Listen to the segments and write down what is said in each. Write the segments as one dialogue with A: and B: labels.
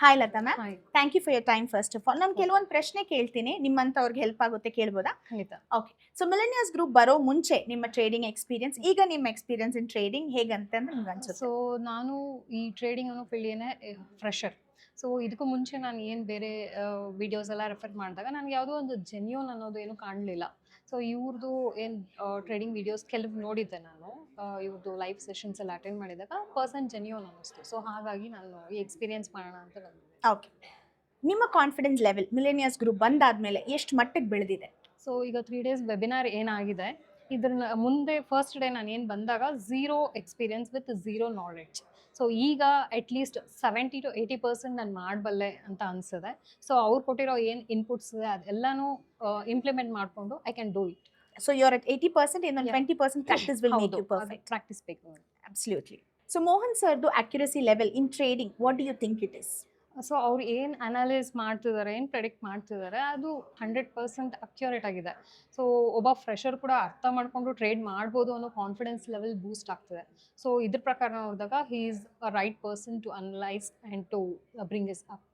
A: Hi Latha ma'am,
B: hi.
A: Thank you for your time. First of all ನಾನು ಕೆಲವೊಂದು ಪ್ರಶ್ನೆ ಕೇಳ್ತೀನಿ, ನಿಮ್ಮಂಥವ್ರಿಗೆ ಹೆಲ್ಪ್ ಆಗುತ್ತೆ, ಕೇಳ್ಬೋದಾ?
B: ಖಂಡಿತ.
A: ಓಕೆ. ಸೊ ಮಿಲೆನಿಯರ್ಸ್ ಗ್ರೂಪ್ ಬರೋ ಮುಂಚೆ ನಿಮ್ಮ ಟ್ರೇಡಿಂಗ್ ಎಕ್ಸ್ಪೀರಿಯನ್ಸ್, ಈಗ ನಿಮ್ಮ ಎಕ್ಸ್ಪೀರಿಯನ್ಸ್ ಇನ್ ಟ್ರೇಡಿಂಗ್ ಹೇಗಂತ ನಿಮ್ಗೆ
B: ಸೊ
A: ಅನ್ಸುತ್ತೆ?
B: ನಾನು ಈ ಟ್ರೇಡಿಂಗ್ ಅನ್ನೋ ಫೀಲ್ಡಿಗೆ ಫ್ರೆಷರ್. ಸೊ ಇದಕ್ಕೂ ಮುಂಚೆ ನಾನು ಏನು ಬೇರೆ ವಿಡಿಯೋಸ್ ಎಲ್ಲ ರೆಫರ್ ಮಾಡಿದಾಗ ನನಗೆ ಯಾವುದೋ ಒಂದು ಜೆನ್ಯೂನ್ ಅನ್ನೋದು ಏನು ಕಾಣಲಿಲ್ಲ. ಸೊ ಇವ್ರದ್ದು ಏನು ಟ್ರೇಡಿಂಗ್ ವಿಡಿಯೋಸ್ ಕೆಲವು ನೋಡಿದ್ದೆ ನಾನು. ಇವ್ರದ್ದು ಲೈವ್ ಸೆಷನ್ಸ್ ಎಲ್ಲ ಅಟೆಂಡ್ ಮಾಡಿದಾಗ ಪರ್ಸನ್ ಜೆನ್ಯೂನ್ ಅನ್ನಿಸ್ತು. ಸೊ ಹಾಗಾಗಿ ನಾನು ಈ ಎಕ್ಸ್ಪೀರಿಯನ್ಸ್ ಮಾಡೋಣ ಅಂತ ಬಂದಿದ್ದೆ.
A: ಓಕೆ. ನಿಮ್ಮ ಕಾನ್ಫಿಡೆನ್ಸ್ ಲೆವೆಲ್ ಮಿಲೆನಿಯರ್ಸ್ ಗ್ರೂಪ್ ಬಂದಾದ್ಮೇಲೆ ಎಷ್ಟು ಮಟ್ಟಿಗೆ ಬೆಳೆದಿದೆ?
B: ಸೊ ಈಗ 3 ಡೇಸ್ ವೆಬಿನಾರ್ ಏನಾಗಿದೆ, ಇದ್ರ ಮುಂದೆ ಫಸ್ಟ್ ಡೇ ನಾನು ಏನು ಬಂದಾಗ zero experience with zero knowledge. So ಈಗ ಅಟ್ಲೀಸ್ಟ್ 70-80% ನಾನು ಮಾಡಬಲ್ಲೆ ಅಂತ ಅನಿಸಿದೆ. ಸೊ ಅವ್ರು ಕೊಟ್ಟಿರೋ ಏನು ಇನ್ಪುಟ್ಸ್ ಇದೆ ಅದೆಲ್ಲನೂ ಇಂಪ್ಲಿಮೆಂಟ್ ಮಾಡಿಕೊಂಡು I can do it.
A: So you are at 80%, ಇನ್ನೊಂದು 20% practice will make you perfect.
B: Practice ಬೇಕು.
A: ಅಬ್ಸಲ್ಯೂಟ್ಲಿ. ಸೊ ಮೋಹನ್ ಸರ್ದು accuracy level in trading, what do you think it is?
B: So ಅವ್ರು ಏನು ಅನಾಲಿಸ್ ಮಾಡ್ತಿದ್ದಾರೆ, ಏನು ಪ್ರೆಡಿಕ್ಟ್ ಮಾಡ್ತಿದ್ದಾರೆ ಅದು 100% ಅಕ್ಯುರೇಟ್ ಆಗಿದೆ. ಸೊ ಒಬ್ಬ ಫ್ರೆಷರ್ ಕೂಡ ಅರ್ಥ ಮಾಡಿಕೊಂಡು ಟ್ರೇಡ್ ಮಾಡ್ಬೋದು ಅನ್ನೋ ಕಾನ್ಫಿಡೆನ್ಸ್ ಲೆವೆಲ್ ಬೂಸ್ಟ್ ಆಗ್ತದೆ. ಸೊ ಇದ್ರ ಪ್ರಕಾರ ನೋಡಿದಾಗ he is a right person to analyse and to bring is up.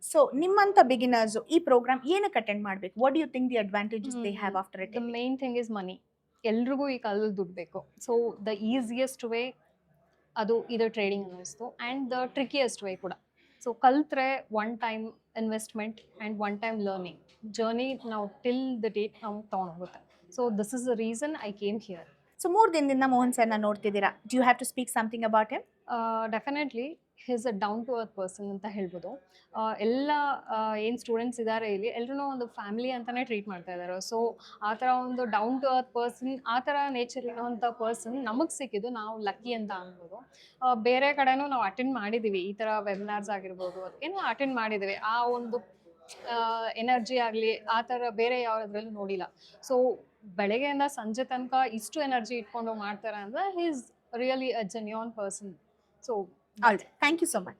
A: So ನಿಮ್ಮಂಥ ಬಿಗಿನರ್ಸ್ ಈ ಪ್ರೋಗ್ರಾಮ್ ಏನಕ್ಕೆ ಅಟೆಂಡ್ ಮಾಡಬೇಕು? What do you think the advantages they have after it?
B: The main thing is money. ಎಲ್ರಿಗೂ ಈ ಕಾಲದಲ್ಲಿ ದುಡ್ಡು ಬೇಕು. So the easiest way ಅದು ಇದು ಟ್ರೇಡಿಂಗ್ ಅನ್ನಿಸ್ತು, ಆ್ಯಂಡ್ ದ ಟ್ರಿಕಿಯೆಸ್ಟ್ ವೇ ಕೂಡ. ಸೊ ಕಲ್ತ್ರೆ one time investment and one time learning journey ನಾವು ಟಿಲ್ ದ ಡೇಟ್ ನಾವು ತೊಗೊಂಡೋಗುತ್ತೆ. So this is the reason I came here.
A: So 3 ದಿನದಿಂದ ಮೋಹನ್ ಸರ್ನ ನೋಡ್ತಿದ್ದೀರಾ. Do you have to speak something about him?
B: Definitely is a down to earth person ಅಂತ ಹೇಳ್ಬೋದು. ಎಲ್ಲ ಏನು ಸ್ಟೂಡೆಂಟ್ಸ್ ಇದ್ದಾರೆ ಇಲ್ಲಿ ಎಲ್ಲರೂ ಒಂದು ಫ್ಯಾಮಿಲಿ ಅಂತಲೇ ಟ್ರೀಟ್ ಮಾಡ್ತಾ ಇದ್ದಾರೆ. ಸೊ ಆ ಥರ ಒಂದು ಡೌನ್ ಟು ಅರ್ತ್ ಪರ್ಸನ್, ಆ ಥರ ನೇಚರ್ ಇರೋವಂಥ ಪರ್ಸನ್ ನಮಗೆ ಸಿಕ್ಕಿದ್ದು ನಾವು ಲಕ್ಕಿ ಅಂತ ಅನ್ಬೋದು. ಬೇರೆ ಕಡೆನೂ ನಾವು ಅಟೆಂಡ್ ಮಾಡಿದ್ದೀವಿ, ಈ ಥರ ವೆಬಿನಾರ್ಸ್ ಆಗಿರ್ಬೋದು ಅದಕ್ಕೇನು ಅಟೆಂಡ್ ಮಾಡಿದ್ದೀವಿ. ಆ ಒಂದು ಎನರ್ಜಿ ಆಗಲಿ ಆ ಥರ ಬೇರೆ ಯಾವುದ್ರಲ್ಲೂ ನೋಡಿಲ್ಲ. ಸೊ ಬೆಳಗ್ಗೆಯಿಂದ ಸಂಜೆ ತನಕ ಇಷ್ಟು ಎನರ್ಜಿ ಇಟ್ಕೊಂಡು ಮಾಡ್ತಾರೆ ಅಂದರೆ he is really a genuine person. So
A: all right, thank you so much.